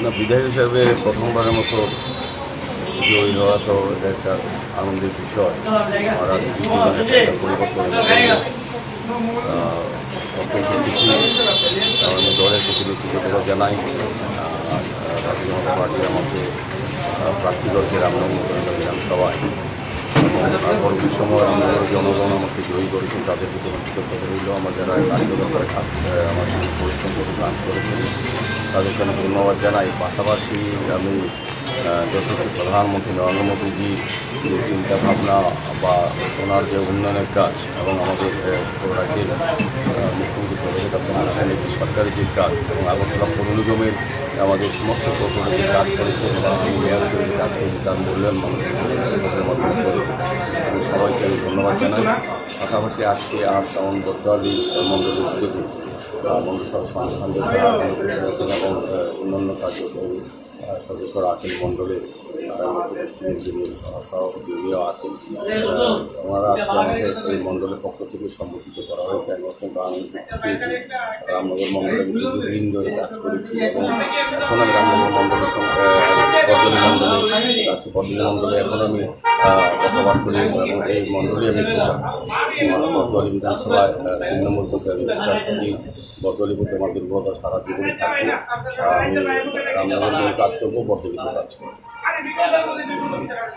না, বিধায়ক হিসাবে প্রথমবারের মতো জয়ী হওয়া সহ এটা একটা আনন্দের বিষয়। আর পরিবর্তন অত্যন্ত খুশি। আমি দলের প্রতি কৃতজ্ঞতা জানাই। জাতীয় জনতা পার্টি আমাকে প্রার্থী করেছে রামনগর বিধানসভায়। পরবর্তী সময় আমাদের জনগণ আমাকে জয়ী করেছেন, তাদের প্রতি কৃতজ্ঞতা রইল। আমার যারা কার্যকর্তারা আমার সাথে পরিশ্রম করে কাজ করেছেন তাদেরকে আমি ধন্যবাদ জানাই। পাশাপাশি আমি যথেষ্ট প্রধানমন্ত্রী নরেন্দ্র মোদীজি যে চিন্তাভাবনা বা ওনার যে উন্নয়নের কাজ এবং আমাদের রাজ্যের মুখ্যমন্ত্রী প্রফেসর ডক্টর মোহাম্মদ ইউনূস সরকারের যে কাজ এবং আগরতলা পৌর নিগমের আমাদের সমস্ত প্রকল্পে কাজ করেছেন বা মেয়র হিসেবে কাজ করেছে তার মূল্যায়ন মানুষের মাধ্যমে করে আমি সবাইকে আমি ধন্যবাদ জানাই। পাশাপাশি আজকে আর তেমন বদলি মণ্ডলের উদ্যোগে এবং অন্যান্য কার্যক্রমী সদস্যরা আছেন মণ্ডলের সভাপতিও আছেন। ওনারা আজকে আমাদের এই মণ্ডলের পক্ষ থেকে সম্বোধিত করা হয়েছে। আমি অত্যন্ত আনন্দিত রামনগর মণ্ডলে দীর্ঘদিন ধরে কাজ করেছি এবং এখন আমি রামনগর মণ্ডলের পদ্মী মণ্ডলে এখন আমি বসবাস করি এবং এই মণ্ডলে আমি বদলি বিধানসভায় 3 নম্বর বুথে আমি বদলি বুথে আমার দুর্বলতা সারা জীবনে থাকবে। আমি রামনগর কাজ করবো, বদলিতে কাজ করবো।